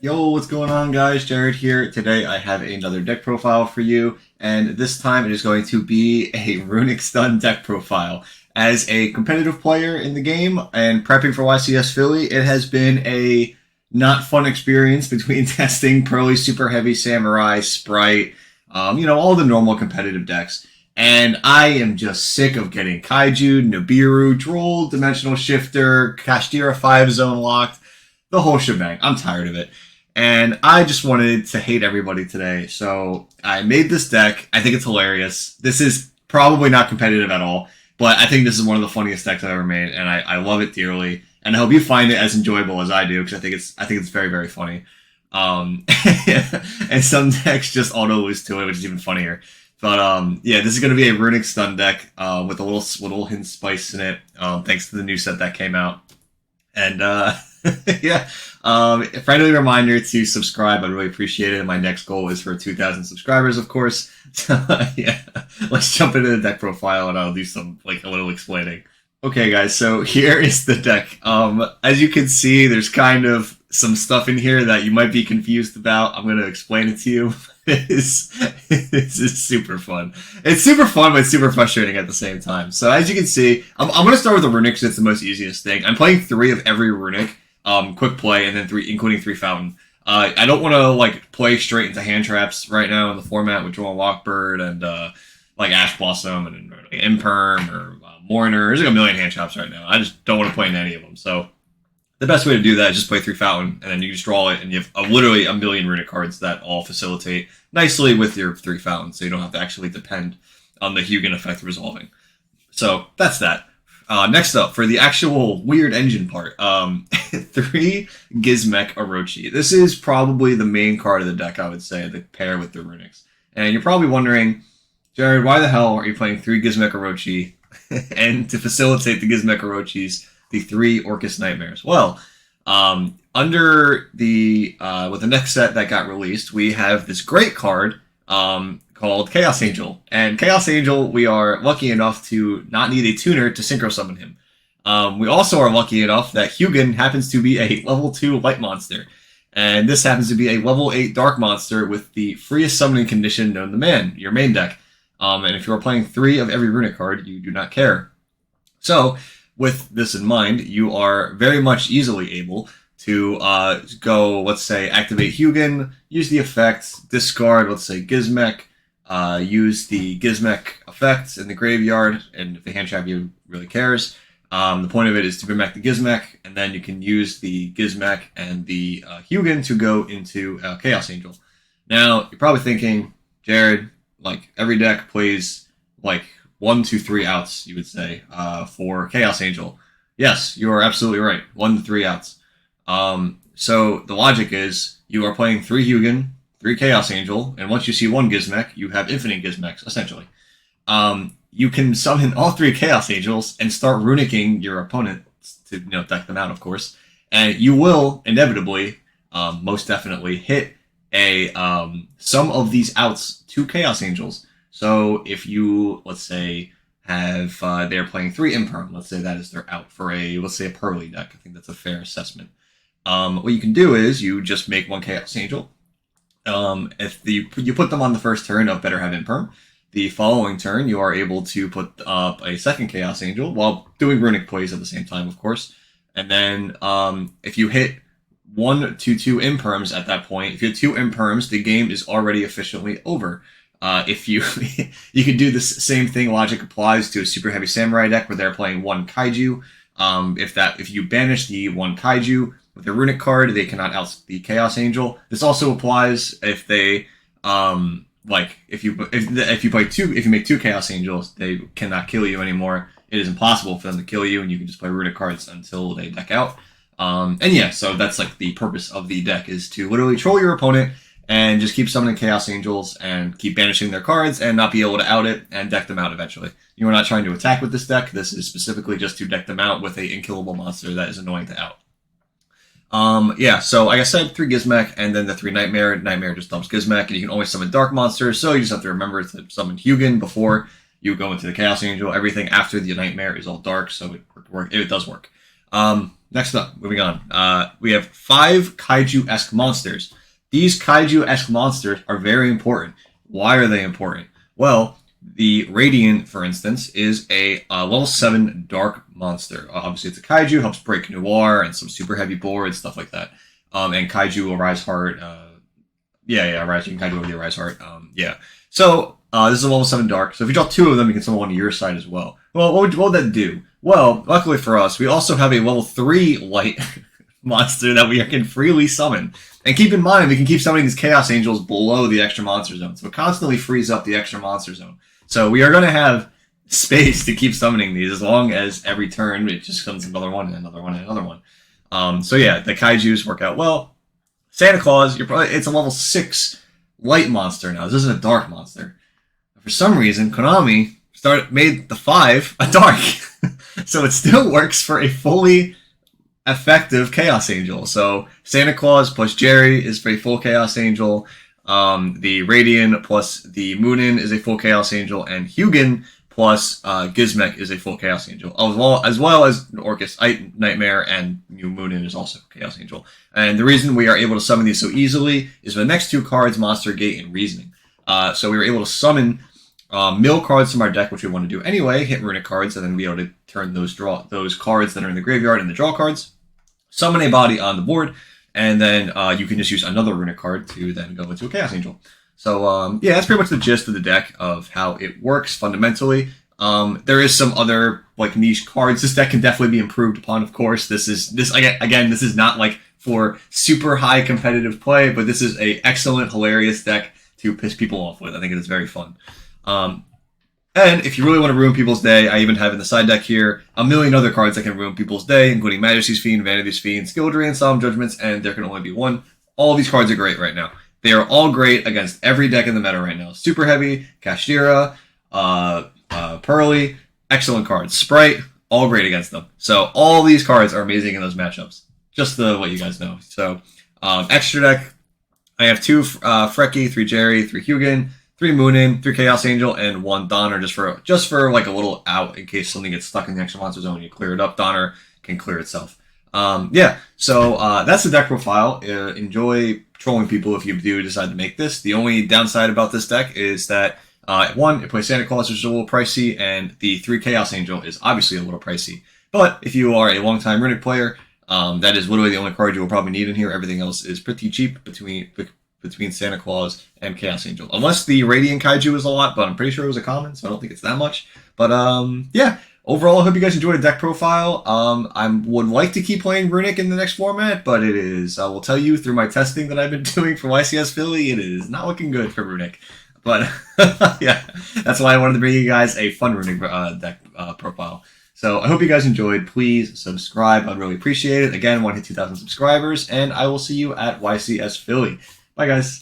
Yo, what's going on, guys? Jared here. Today I have another deck profile for you, and this time it is going to be a Runick Stun deck profile. As a competitive player in the game and prepping for YCS Philly, it has been a not fun experience between testing Pearly Super Heavy Samurai, Sprite, all the normal competitive decks. And I am just sick of getting Kaiju, Nibiru, Droll, Dimensional Shifter, Kashtira 5 Zone Locked, the whole shebang. I'm tired of it. And I just wanted to hate everybody today. So I made this deck. I think it's hilarious. This is probably not competitive at all, but I think this is one of the funniest decks I've ever made, and I love it dearly. And I hope you find it as enjoyable as I do, because I think it's very, very funny. And some decks just auto lose to it, which is even funnier. But yeah, this is going to be a Runick Stun deck with a little hint spice in it, thanks to the new set that came out. And yeah, friendly reminder to subscribe. I'd really appreciate it. And my next goal is for 2,000 subscribers, of course. So yeah, let's jump into the deck profile, and I'll do some a little explaining. Okay, guys, so here is the deck. As you can see, there's kind of some stuff in here that you might be confused about. I'm going to explain it to you. This is super fun. It's super fun, but it's super frustrating at the same time. So as you can see, I'm going to start with the Runick because it's the most easiest thing. I'm playing 3 of every Runick, quick play, and then 3, including 3 Fountain. I don't want to play straight into hand traps right now in the format with Droll and Lockbird and Ash Blossom and Imperm or Mourner. There's a million hand traps right now. I just don't want to play into any of them. So the best way to do that is just play 3 Fountain, and then you just draw it, and you have literally a million Runick cards that all facilitate nicely with your 3 Fountains, so you don't have to actually depend on the Hugin effect resolving. So that's that. Next up, for the actual weird engine part, 3 Gizmek Orochi. This is probably the main card of the deck, I would say, the pair with the Runicks. And you're probably wondering, Jared, why the hell are you playing 3 Gizmek Orochi and to facilitate the Gizmek Orochis, the 3 Orcus Nightmares? Well, under the with the next set that got released, we have this great card called Chaos Angel. And Chaos Angel, we are lucky enough to not need a tuner to synchro summon him. We also are lucky enough that Hugin happens to be a level 2 light monster. And this happens to be a level 8 dark monster with the freest summoning condition known to man, your main deck. And if you are playing 3 of every Runick card, you do not care. So, with this in mind, you are very much easily able to go, let's say, activate Hugin, use the effects, discard, let's say, Gizmek, use the Gizmek effects in the graveyard, and if the hand trap you really cares, the point of it is to bring back the Gizmek, and then you can use the Gizmek and the Hugin to go into Chaos Angel. Now, you're probably thinking, Jared, every deck plays 1, 2, 3 outs, you would say, for Chaos Angel. Yes, you are absolutely right. 1 to 3 outs. So the logic is you are playing 3 Hugin, 3 Chaos Angel, and once you see 1 Gizmek, you have infinite Gizmeks, essentially. You can summon all 3 Chaos Angels and start runicking your opponent to deck them out, of course. And you will inevitably, most definitely, hit a some of these outs to Chaos Angels. So if you, let's say, have they're playing 3 Imperm, let's say that is their out for let's say a Pearly deck. I think that's a fair assessment. What you can do is you just make 1 Chaos Angel. If you put them on the first turn of Better Have Imperm, the following turn you are able to put up a second Chaos Angel while doing Runick plays at the same time, of course. And then if you hit 1 to 2 Imperms at that point, if you have 2 Imperms, the game is already efficiently over. If you you could do this same thing, logic applies to a Super Heavy Samurai deck where they're playing 1 Kaiju. If you banish the 1 Kaiju with a Runick card, they cannot out the Chaos Angel. This also applies if they if you make 2 Chaos Angels, they cannot kill you anymore. It is impossible for them to kill you, and you can just play Runick cards until they deck out. And yeah, so that's the purpose of the deck, is to literally troll your opponent and just keep summoning Chaos Angels and keep banishing their cards and not be able to out it and deck them out eventually. You are not trying to attack with this deck. This is specifically just to deck them out with a inkillable monster that is annoying to out. Yeah, so like I said, 3 Gizmek and then the 3 Nightmare. Nightmare just dumps Gizmek, and you can always summon Dark Monsters, so you just have to remember to summon Hugin before you go into the Chaos Angel. Everything after the Nightmare is all dark, so it does work. next up, moving on. We have 5 kaiju-esque monsters. These kaiju-esque monsters are very important. Why are they important? Well, the Radiant, for instance, is a level 7 dark monster. Obviously, it's a kaiju, helps break Noir and some super heavy boards, stuff like that. And kaiju will rise heart. Rising kaiju with the rise heart. So, this is a level 7 dark. So if you draw 2 of them, you can summon one to your side as well. Well, what would that do? Well, luckily for us, we also have a level 3 light monster that we can freely summon. And keep in mind, we can keep summoning these Chaos Angels below the extra monster zone. So it constantly frees up the extra monster zone. So we are going to have space to keep summoning these as long as every turn it just comes another one and another one and another one. So yeah, the kaijus work out well. Santa Claus, it's a level 6 light monster now. This isn't a dark monster. For some reason, Konami made the 5 a dark. So it still works for a fully effective Chaos Angel. So Santa Claus plus Jerry is for a full Chaos Angel. The Radiant plus the Moonin is a full Chaos Angel, and Hugin plus Gizmek is a full Chaos Angel, as well as Orcus Nightmare and New Moonin is also Chaos Angel. And the reason we are able to summon these so easily is the next 2 cards, Monster Gate and Reasoning. So we were able to summon mill cards from our deck, which we want to do anyway, hit Runick cards, and then be able to turn those cards that are in the graveyard into draw cards, summon a body on the board, and then you can just use another Runick card to then go into a Chaos Angel. So, yeah, that's pretty much the gist of the deck of how it works fundamentally. There is some other, like, niche cards. This deck can definitely be improved upon, of course. This is not, like, for super high competitive play, but this is a excellent, hilarious deck to piss people off with. I think it is very fun. And if you really want to ruin people's day, I even have in the side deck here a million other cards that can ruin people's day, including Majesty's Fiend, Vanity's Fiend, Skill Drain, Solemn Judgments, and there can only be one. All of these cards are great right now. They are all great against every deck in the meta right now. Super Heavy, Kashtira, Pearly, excellent cards. Sprite, all great against them. So all these cards are amazing in those matchups. Just to let you guys know. So extra deck, I have 2 Frecky, 3 Jerry, 3 Hugin, 3 Moonin, 3 Chaos Angel, and 1 Donner just for like a little out in case something gets stuck in the extra monster zone. You clear it up. Donner can clear itself. So that's the deck profile. Enjoy trolling people if you do decide to make this. The only downside about this deck is that 1, it plays Santa Claus, which is a little pricey, and the 3 Chaos Angel is obviously a little pricey. But if you are a long-time Runick player, that is literally the only card you will probably need in here. Everything else is pretty cheap between Santa Claus and Chaos Angel. Unless the Radiant Kaiju is a lot, but I'm pretty sure it was a common, so I don't think it's that much. But yeah, overall, I hope you guys enjoyed the deck profile. I would like to keep playing Runick in the next format, but it is, I will tell you through my testing that I've been doing for YCS Philly, it is not looking good for Runick. But yeah, that's why I wanted to bring you guys a fun Runick deck profile. So I hope you guys enjoyed. Please subscribe. I'd really appreciate it. Again, I want to hit 2,000 subscribers, and I will see you at YCS Philly. Bye, guys.